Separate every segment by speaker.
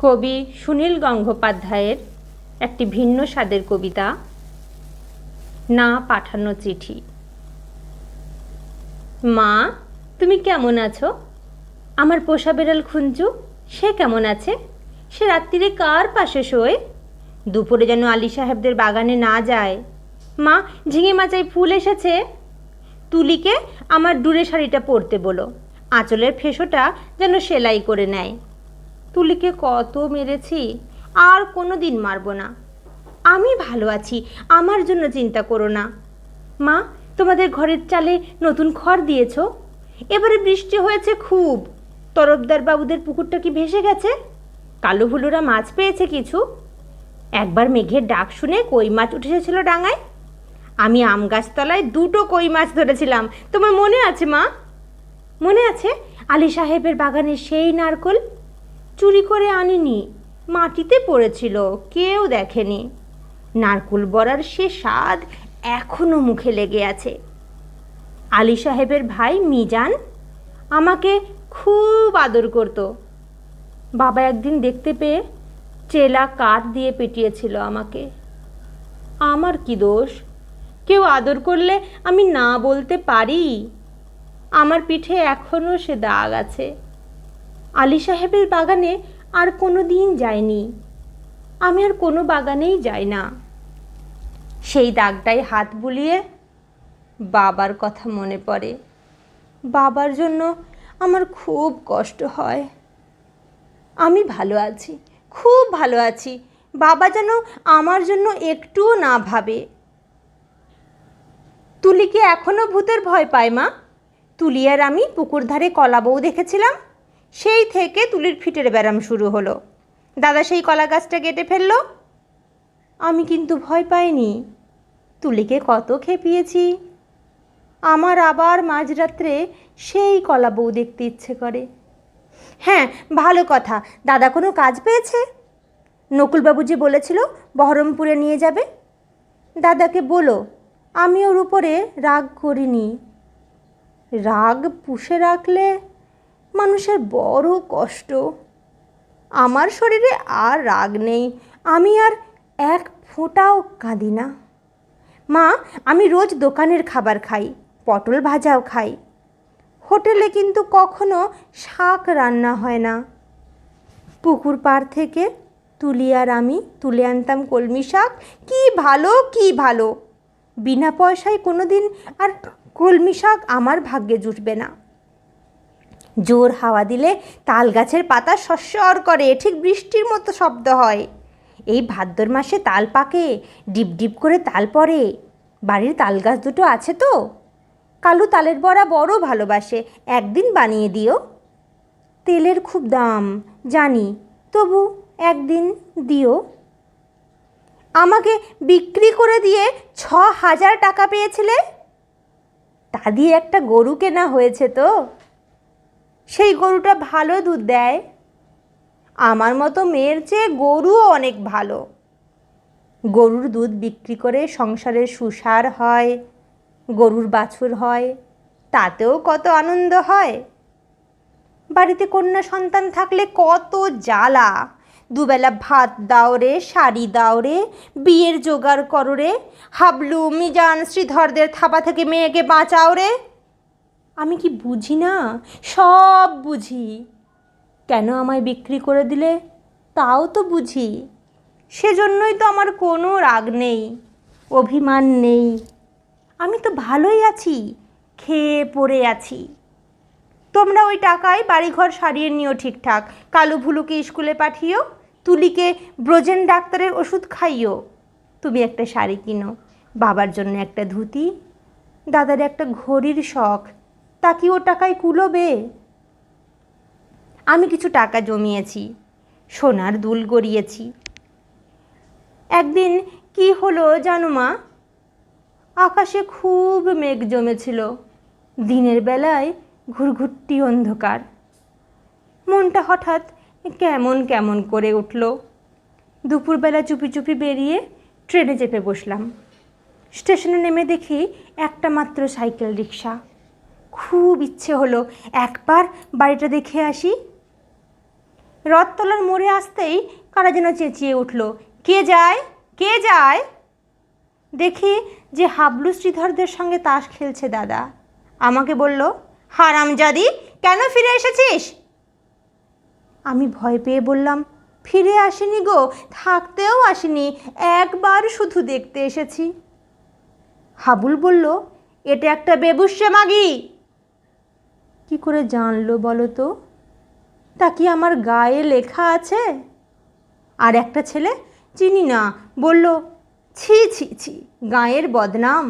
Speaker 1: কবি সুনীল গঙ্গোপাধ্যায়ের একটি ভিন্ন স্বাদের কবিতা, না পাঠানো চিঠি। মা, তুমি কেমন আছো? আমার পোষা বেড়াল খুঞ্জু, সে কেমন আছে? সে রাত্রিরে কার পাশে শোয়? দুপুরে যেন আলী সাহেবদের বাগানে না যায়। মা, ঝিঙে মাচায় ফুল এসেছে। তুলিকে আমার ডুরে শাড়িটা পরতে বলো, আঁচলের ফেসোটা যেন সেলাই করে নেয়। তুলিকে কত মেরেছি, আর কোনো দিন মারব না। আমি ভালো আছি, আমার জন্য চিন্তা করো না। মা, তোমাদের ঘরের চালে নতুন খড় দিয়েছ? এবারে বৃষ্টি হয়েছে খুব। তরফদার বাবুদের পুকুরটা কি ভেসে গেছে? কালো হুলুরা মাছ পেয়েছে কিছু? একবার মেঘের ডাক শুনে কই মাছ উঠে এসেছিল ডাঙায়। আমি আম গাছতলায় 2টো কই মাছ ধরেছিলাম, তোমার মনে আছে মা? মনে আছে আলী সাহেবের বাগানের সেই নারকোল? চুরি করে আনিনি, মাটিতে পড়েছিল, কেউ দেখেনি। নারকুল বড়ার সে স্বাদ এখনো মুখে লেগে আছে। আলী সাহেবের ভাই মিজান আমাকে খুব আদর করত। বাবা একদিন দেখতে পেয়ে চেলা কাঠ দিয়ে পেটিয়েছিল আমাকে। আমার কি দোষ? কেউ আদর করলে আমি না বলতে পারি? আমার পিঠে এখনো সে দাগ আছে। আলী সাহেবের বাগানে আর কোনো দিন যাইনি। আমি আর কোনো বাগানেই যাই না। সেই দাগটায় হাত বুলিয়ে বাবার কথা মনে পড়ে। বাবার জন্য আমার খুব কষ্ট হয়। আমি ভালো আছি, খুব ভালো আছি। বাবা যেন আমার জন্য একটুও না ভাবে। তুলি কি এখনো ভূতের ভয় পায় মা? তুলি আর আমি পুকুর ধারে কলা বউ দেখেছিলাম, সেই থেকে তুলির ফিটের ব্যারাম শুরু হলো। দাদা সেই কলা গাছটা কেটে ফেললো। আমি কিন্তু ভয় পাইনি। তুলিকে কত খেপিয়েছি। আমার আবার মাঝরাত্রে সেই কলা বউ দেখতে ইচ্ছে করে। হ্যাঁ, ভালো কথা, দাদা কোনো কাজ পেয়েছে? নকুলবাবু যে বলেছিল বহরমপুরে নিয়ে যাবে। দাদাকে বলো আমি ওর উপরে রাগ করিনি। রাগ পুষে রাখলে মানুষের বড় কষ্ট। আমার শরীরে আর রাগ নেই, আমি আর এক ফোঁটাও কাঁদি না। মা, আমি রোজ দোকানের খাবার খাই, পটল ভাজাও খাই। হোটেলে কিন্তু কখনো শাক রান্না হয় না। পুকুর পাড় থেকে তুলি আর আমি তুলে আনতাম কলমি শাক। কি ভালো, কি ভালো! বিনা পয়সায় কোনো দিন আর কলমি শাক আমার ভাগ্যে জুটবে না। জোর হাওয়া দিলে তাল গাছের পাতা সস্বর করে, ঠিক বৃষ্টির মতো শব্দ হয়। এই ভাদ্র মাসে তাল পাকে, ডিপ ডিপ করে তাল পড়ে। বাড়ির তাল গাছ দুটো আছে তো। কালু তালের বড়া বড় ভালোবাসে, একদিন বানিয়ে দিও। তেলের খুব দাম জানি, তবু একদিন দিও। আমাকে বিক্রি করে দিয়ে 6,000 টাকা পেয়েছিলে। তা দিয়ে একটা গরু কেনা হয়েছে তো। সেই গরুটা ভালো দুধ দেয়। আমার মতো মেয়ের চেয়ে গরুও অনেক ভালো। গরুর দুধ বিক্রি করে সংসারের সুসার হয়, গরুর বাছুর হয়, তাতেও কত আনন্দ হয়। বাড়িতে কন্যা সন্তান থাকলে কত জ্বালা। দুবেলা ভাত দাও রে, শাড়ি দাও রে, বিয়ের জোগাড় করো রে, হাবলু মিজান শ্রীধরদের থাবা থেকে মেয়েকে বাঁচাও রে। আমি কি বুঝি না? সব বুঝি। কেন আমায় বিক্রি করে দিলে তাও তো বুঝি। সেজন্যই তো আমার কোনো রাগ নেই, অভিমান নেই। আমি তো ভালোই আছি, খেয়ে পড়ে আছি। তোমরা ওই টাকায় বাড়িঘর সারিয়ে নিও ঠিকঠাক। কালু ভুলুকে স্কুলে পাঠিও, তুলিকে ব্রোজেন ডাক্তারের ওষুধ খাইও। তুমি একটা শাড়ি কিনো, বাবার জন্য একটা ধুতি, দাদার একটা ঘড়ির শখ। তা কি ও টাকায় কুলোবে? আমি কিছু টাকা জমিয়েছি, সোনার দুল গড়িয়েছি। একদিন কি হলো জানো মা? আকাশে খুব মেঘ জমেছিল। দিনের বেলায় ঘুরঘুরটি অন্ধকার। মনটা হঠাৎ কেমন কেমন করে উঠল। দুপুরবেলা চুপি চুপি বেরিয়ে ট্রেনে চেপে বসলাম। স্টেশনে নেমে দেখি একটা মাত্র সাইকেল রিক্সা। খুব ইচ্ছে হলো একবার বাড়িটা দেখে আসি। রথতলার মোড়ে আসতেই কারা যেন চেঁচিয়ে উঠল, কে যায়, কে যায়? দেখি যে হাবলু শ্রীধরদের সঙ্গে তাস খেলছে দাদা। আমাকে বলল, হারামজাদি, কেন ফিরে এসেছিস? আমি ভয় পেয়ে বললাম, ফিরে আসিনি গো, থাকতেও আসিনি, একবার শুধু দেখতে এসেছি। হাবুল বলল, এটা একটা বেবুশ্যে মাগি। কি করে জানলো বলো তো? তা কি আমার গায়ে লেখা আছে? আর একটা ছেলে, চিনি না, বলল, ছি ছি ছি, গায়ের বদনাম।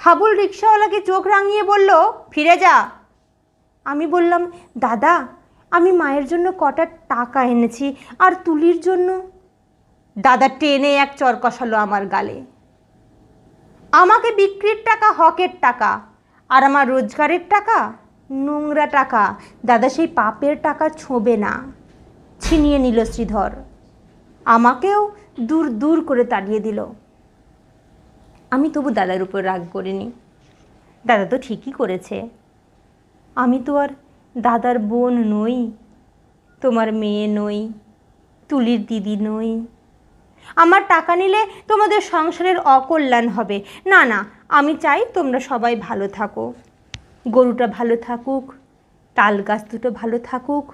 Speaker 1: হাবুল রিক্সাওয়ালাকে চোখ রাঙিয়ে বলল, ফিরে যা। আমি বললাম, দাদা, আমি মায়ের জন্য কটা টাকা এনেছি, আর তুলির জন্য। দাদা টেনে এক চর কষালো আমার গালে। আমাকে বিক্রির টাকা হকের টাকা, আর আমার রোজগারের টাকা নোংরা টাকা। দাদা সেই পাপের টাকা ছোঁবে না। ছিনিয়ে নিল শ্রীধর। আমাকেও দূর দূর করে তাড়িয়ে দিল। আমি তবু দাদার উপর রাগ করিনি। দাদা তো ঠিকই করেছে। আমি তো আর দাদার বোন নই, তোমার মেয়ে নই, তুলির দিদি নই। আমার টাকা নিলে তোমাদের সংসারের অকল্যাণ হবে। না না, আমি চাই তোমরা সবাই ভালো থাকো। গরুটা ভালো থাকুক, তাল গাছ দুটো ভালো থাকুক,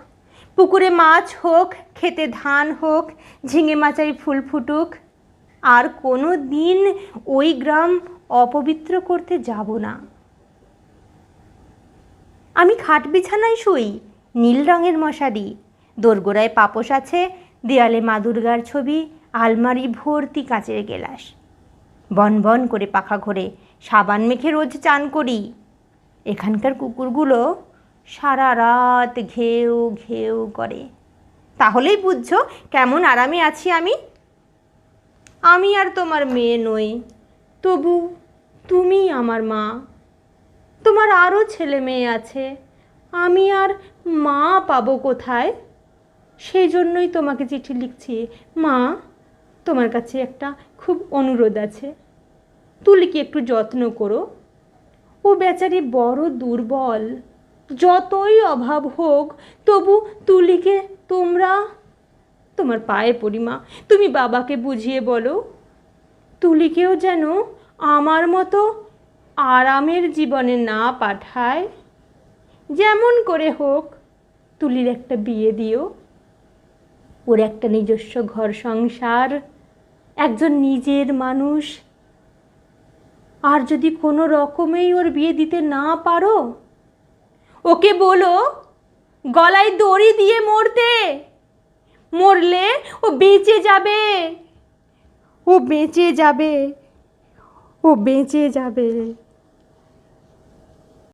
Speaker 1: পুকুরে মাছ হোক, খেতে ধান হোক, ঝিঙে মাচায় ফুল ফুটুক। আর কোনো দিন ওই গ্রাম অপবিত্র করতে যাব না। আমি খাট বিছানায় শুই, নীল রঙের মশারি, দোরগোড়ায় পাপোশ আছে, দেয়ালে মা দুর্গার ছবি, আলমারি ভর্তি কাঁচের গেলাস। বনবন করে পাখা ঘোরে, সাবান মেখে রোজ চান করি। এখানকার কুকুরগুলো সারা রাত ঘেউ ঘেউ করে। তাহলেই বুঝছো কেমন আরামে আছি আমি। আমি আর তোমার মেয়ে নই, তবু তুমি আমার মা। তোমার আরও ছেলে মেয়ে আছে, আমি আর মা পাবো কোথায়? সেই জন্যই তোমাকে চিঠি লিখছি। মা, তোমার কাছে একটা খুব অনুরোধ আছে, তুলিকে একটু যত্ন করো। ও বেচারি বড় দুর্বল। যতই অভাব হোক, তবু তুলিকে তোমার পায়ে পড়ি মা, তুমি বাবাকে বুঝিয়ে বলো, তুলিকেও যেন আমার মতো আরামের জীবনে না পাঠায়। যেমন করে হোক তুলির একটা বিয়ে দিও, ওর একটা নিজস্ব ঘর সংসার, একজন নিজের মানুষ। আর যদি কোনো রকমেই ওর বিয়ে দিতে না পারো, ওকে বলো গলায় দড়ি দিয়ে মরতে। মরলে ও বেঁচে যাবে, ও বেঁচে যাবে, ও বেঁচে যাবে।